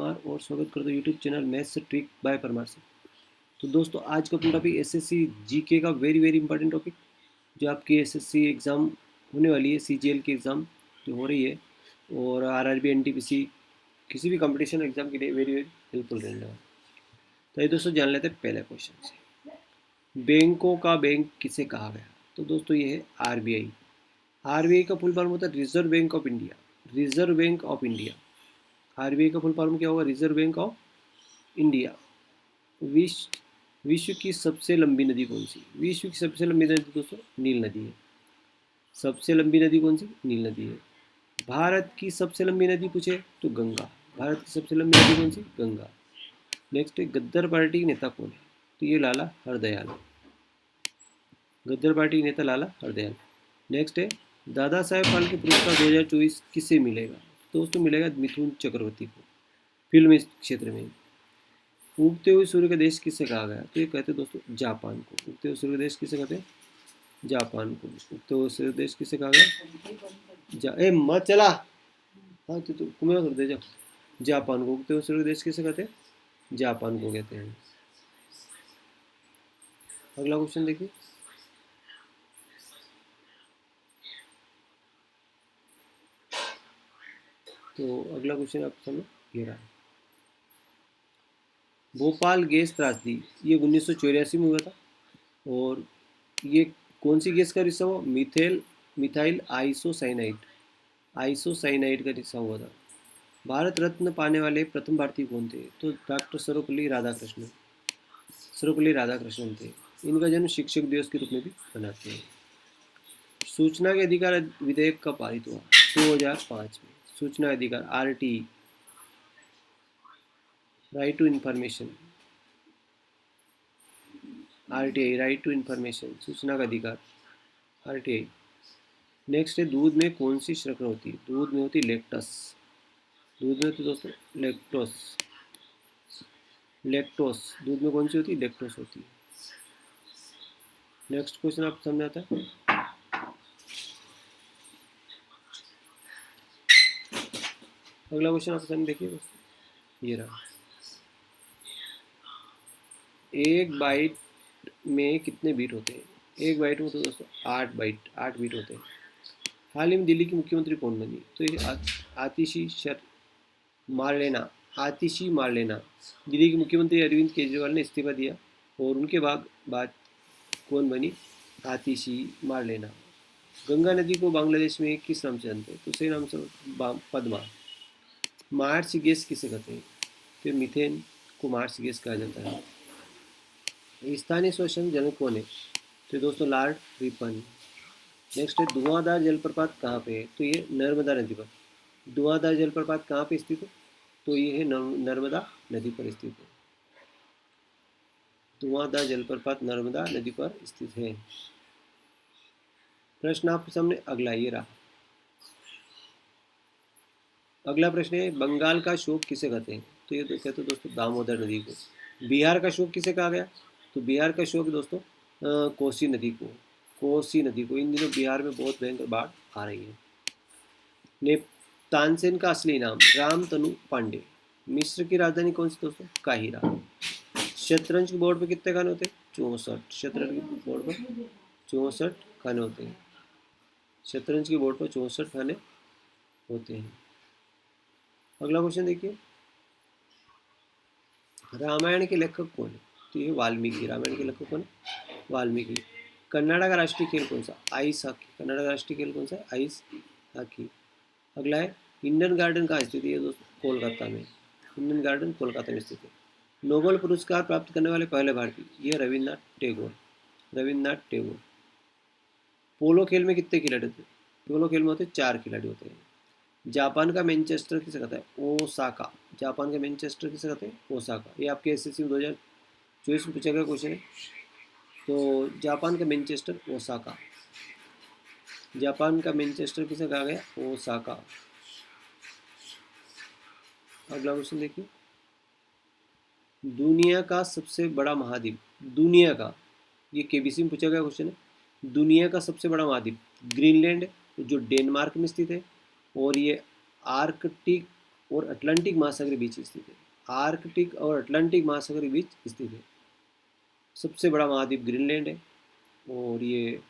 परमार और स्वागत करता हूँ YouTube channel maths trick bye Parmar से। तो दोस्तों आज का अपना टॉपिक एसएससी जीके का वेरी इंपॉर्टेंट टॉपिक, जो आपकी एसएससी एग्ज़ाम होने वाली है, सीजीएल की एग्ज़ाम जो हो रही है और आरआरबी एनटीपीसी किसी भी कंपटीशन एग्ज़ाम के लिए वेरी हेल्पफुल रहने वाला। तो ये दोस्तों जान लेते हैं पहले क्वेश्चन से। बैंकों का बैंक किसे कहा गया? तो दोस्तों ये है आरबीआई। आरबीआई का फुल फॉर्म होता है reserve bank of India. Reserve bank of India, RBI का फुल फॉर्म क्या होगा? Reserve bank of India. विश्व की सबसे लंबी नदी कौन सी? विश्व की सबसे लंबी नदी दोस्तों नील नदी है। सबसे लंबी नदी कौन सी? नील नदी है। भारत की सबसे लंबी नदी पूछे तो गंगा। भारत की सबसे लंबी नदी कौन सी? गंगा। नेक्स्ट है गद्दार पार्टी के नेता कौन है? तो ये लाला हरदयाल। गद्दार पार्टी के नेता लाला हरदयाल। नेक्स्ट है दादा साहेब फाल्के पुरस्कार 2024 किसे मिलेगा? दोस्तों मिलेगा मिथुन चक्रवर्ती को, फिल्म क्षेत्र में। उगते हुए सूर्य का देश किसे कहा गया? तो ये कहते हैं दोस्तों जापान को। उगते हुए सूर्य देश किसे कहते हैं? जापान को। उगते हुए सूर्य देश किसे कहा गया? ए मत चला, हाँ तो तुम्हें कर दे जाओ। जापान को। उगते हुए सूर्य देश किसे कहते हैं? जापान को कहते हैं। अगला क्वेश्चन देखिए। तो अगला क्वेश्चन आपके सामने ये रहा। भोपाल गैस त्रासदी ये 1984 में हुआ था और ये कौन सी गैस का रिश्ता हुआ? Methyl isocyanide. आइसोसाइनाइड का रिश्ता हुआ था। भारत रत्न पाने वाले प्रथम भारतीय कौन थे? तो डॉक्टर सर्वपल्ली राधाकृष्णन। सर्वपल्ली राधाकृष्णन थे। इनका जन्म शिक्षक दिवस के रूप में भी मनाते हैं। सूचना के अधिकार विधेयक कब पारित हुआ? 2005 में। सूचना अधिकार RT, right to information. RTI, right to information, सूचना का अधिकार आरटीआई। नेक्स्ट है दूध में कौन सी शर्करा होती है? दूध में होती लेक्टस। दूध में होती दोस्तों लेक्टोस। लेक्टोस दूध में कौन सी होती है? लेक्टोस होती है। नेक्स्ट क्वेश्चन आप सामने आता है। अगला क्वेश्चन आपके सामने देखिए दोस्तों, ये रहा। एक बाइट में कितने बीट होते हैं? एक बाइट में तो दोस्तों 8 बीट होते हैं। हाल ही में दिल्ली की मुख्यमंत्री कौन बनी? तो ये आतिशी मार्लेना। दिल्ली के मुख्यमंत्री अरविंद केजरीवाल ने इस्तीफा दिया और उनके बाद कौन बनी? आतिशी मार्लेना। गंगा नदी को बांग्लादेश में किस नाम से जानते हैं? तो सही नाम से पद्मा। मार्स गैस किसे कहते हैं? फिर मीथेन को मार्स गैस कहा जाता है। स्थानीय स्वयं जनक कौन है? तो दोस्तों लॉर्ड रिपन। नेक्स्ट है धुआंधार जलप्रपात कहाँ पे है? तो ये नर्मदा नदी पर। धुआंधार जलप्रपात कहाँ पे स्थित है? तो ये है नर्मदा नदी पर स्थित है। धुआंधार जलप्रपात नर्मदा नदी पर स्थित है। प्रश्न आपके सामने अगला ये रहा। अगला प्रश्न है बंगाल का शोक किसे कहते हैं? तो ये तो कहते हैं दोस्तों दामोदर नदी को। बिहार का शोक किसे कहा गया? तो बिहार का शोक दोस्तों कोसी नदी को। कोसी नदी को। इन दिनों बिहार में बहुत भयंकर बाढ़ आ रही है। तानसेन का असली नाम रामतनु पांडे। मिस्र की राजधानी कौन सी दोस्तों? काहिरा। शतरंज के बोर्ड पर कितने खाने होते हैं? 64। शतरंज के बोर्ड पर 64 खाने होते हैं। शतरंज के बोर्ड पर 64 खाने होते हैं। अगला क्वेश्चन देखिए। रामायण के लेखक कौन है? तो ये वाल्मीकि। रामायण के लेखक कौन है? वाल्मीकि। कनाडा का राष्ट्रीय खेल कौन सा? Ice hockey. कनाडा का राष्ट्रीय खेल कौन सा है? Ice hockey. अगला है इंडियन गार्डन कहाँ स्थित है? ये दोस्तों कोलकाता में। इंडियन गार्डन कोलकाता में स्थित है। नोबेल पुरस्कार प्राप्त करने वाले पहले भारतीय? ये रविन्द्रनाथ टैगोर। रविन्द्रनाथ टैगोर। पोलो खेल में कितने खिलाड़ी होते हैं? पोलो खेल में होते 4 खिलाड़ी होते हैं। जापान का मैनचेस्टर किसे कहते हैं? ओसाका। जापान का मैनचेस्टर किसे कहते हैं? ओसाका। ये आपके एसएससी 2024 में पूछा गया क्वेश्चन है। तो जापान का मैनचेस्टर ओसाका। जापान का मैनचेस्टर किसे कहा गया? ओसाका। अगला क्वेश्चन देखिए। दुनिया का सबसे बड़ा महाद्वीप। दुनिया का, ये केबीसी में पूछा गया क्वेश्चन है। दुनिया का सबसे बड़ा महाद्वीप ग्रीनलैंड जो डेनमार्क में स्थित है। और ये आर्कटिक और अटलांटिक महासागर के बीच स्थित है। आर्कटिक और अटलांटिक महासागर के बीच स्थित है। सबसे बड़ा महाद्वीप ग्रीनलैंड है और ये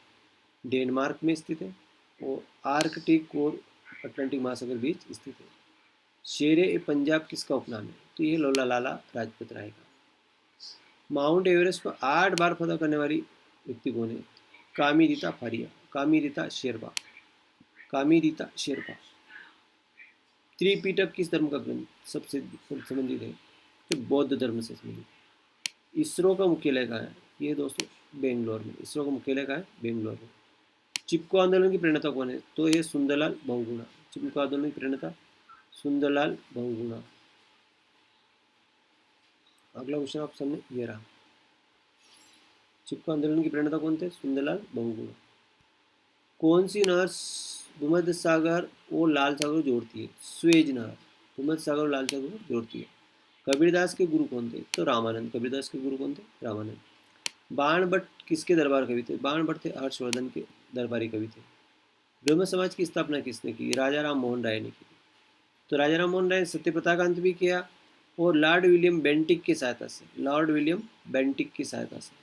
डेनमार्क में स्थित है और आर्कटिक और अटलांटिक महासागर के बीच स्थित है। शेर ए पंजाब किसका उपनाम है? तो ये लोला लाला राजपत राय का। माउंट एवरेस्ट को 8 बार फतह करने वाली व्यक्ति कौन है? कामिरीता फारिया, कामिरीता शेरपा, कामिरीता शेरपा। त्रिपिटक किस धर्म का ग्रंथ सबसे संबंधित है? तो बौद्ध धर्म से संबंधित। इसरो का मुख्यालय कहाँ है? ये दोस्तों बेंगलोर में। इसरो का मुख्यालय कहाँ है? बेंगलोर में। चिपको आंदोलन की प्रणेता कौन है? तो ये सुंदरलाल बहुगुणा। चिपको आंदोलन की प्रणेता सुंदरलाल बहुगुणा। अगला क्वेश्चन आप सामने ये रहा। चिपको आंदोलन की प्रणेता कौन थे? सुंदरलाल बहुगुणा। कौन सी नहर भूमध्य सागर और लाल सागर को जोड़ती है? स्वेज नहर भूमध्य सागर और लाल सागर को जोड़ती है। कबीरदास के गुरु कौन थे? तो रामानंद। कबीरदास के गुरु कौन थे? रामानंद। बाण भट्ट किसके दरबार कवि थे? बाण भट्ट थे हर्षवर्धन के दरबारी कवि थे। ब्रह्म समाज की स्थापना किसने की? राजा राम मोहन राय ने की। तो राजा राम मोहन राय ने सत्य प्रथा का अंत भी किया और लॉर्ड विलियम बेंटिक की सहायता से, लॉर्ड विलियम बेंटिक की सहायता से,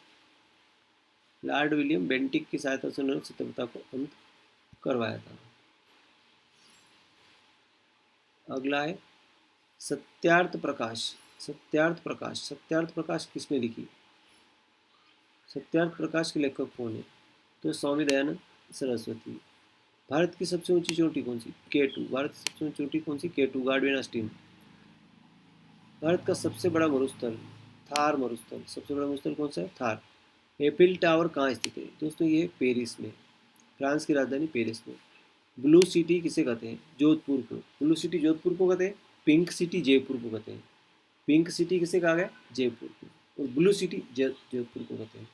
लॉर्ड विलियम बेंटिक की सहायता से उन्होंने सत्य प्रथा को अंत करवाया था। अगला है सत्यार्थ प्रकाश। सत्यार्थ प्रकाश, सत्यार्थ प्रकाश किसने लिखी? सत्यार्थ प्रकाश के लेखक कौन है? तो स्वामी दयानंद सरस्वती। भारत की सबसे ऊंची चोटी कौन सी? केटू। भारत की सबसे ऊंची चोटी कौन सी? केटू, गार्डवेन अस्टीन। भारत का सबसे बड़ा मरुस्थल थार मरुस्थल। सबसे बड़ा मरुस्थल कौन सा है? थार। एफिल टावर कहाँ स्थित है? दोस्तों ये पेरिस में, फ्रांस की राजधानी पेरिस में। ब्लू सिटी किसे कहते हैं? जोधपुर को। ब्लू सिटी जोधपुर को कहते हैं। पिंक सिटी जयपुर को कहते हैं। पिंक सिटी किसे कहा गया? जयपुर को। और ब्लू सिटी जोधपुर को कहते हैं।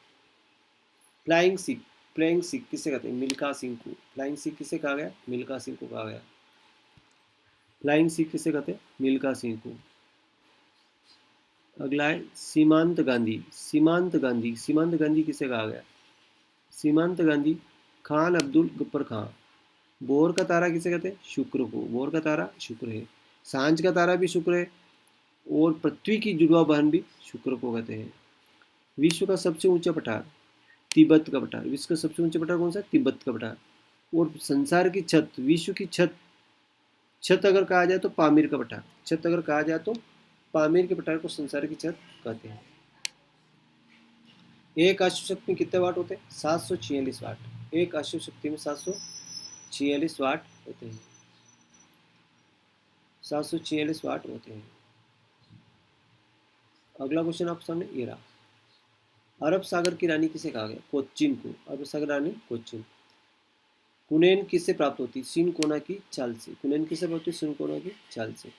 फ्लाइंग सिख, फ्लाइंग सिख किसे कहते हैं? मिल्खा सिंह को। फ्लाइंग सिख किसे कहा गया? मिल्खा सिंह को कहा गया। फ्लाइंग सिख किसे कहते हैं? मिल्खा सिंह को। अगला है सीमांत गांधी। सीमांत गांधी, सीमांत गांधी किसे कहा गया? सीमांत गांधी खान अब्दुल गफ्फर खां। बोर का तारा किसे कहते हैं? शुक्र को। बोर का तारा शुक्र है। सांझ का तारा भी शुक्र है और पृथ्वी की जुड़वा बहन भी शुक्र को कहते हैं। विश्व का सबसे ऊंचा पठार तिब्बत का पठार। विश्व का सबसे ऊंचा पठार कौन सा? तिब्बत का पठार। और संसार की छत, विश्व की छत, छत अगर कहा जाए तो पामीर का पठार। छत अगर कहा जाए तो पामीर के पठार को संसार की छत कहते हैं। एक अश्व शक्ति में कितने वाट होते हैं? 746 वाट। एक अश्व शक्ति में 746 वाट होते हैं। 746 वाट होते हैं। अगला क्वेश्चन आप सामने ये रहा। अरब सागर की रानी किसे कहा गया? कोच्चिन को। अरब सागर रानी कोच्चिन। कुनैन किससे प्राप्त होती? सिनकोना की चाल से। कुनैन किससे प्राप्त होती? सिनकोना की चाल से।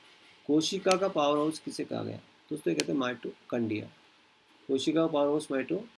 कोशिका का पावर हाउस किसे कहा गया? दोस्तों ये कहते हैं माइटोकॉन्ड्रिया। कोशिका का पावर हाउस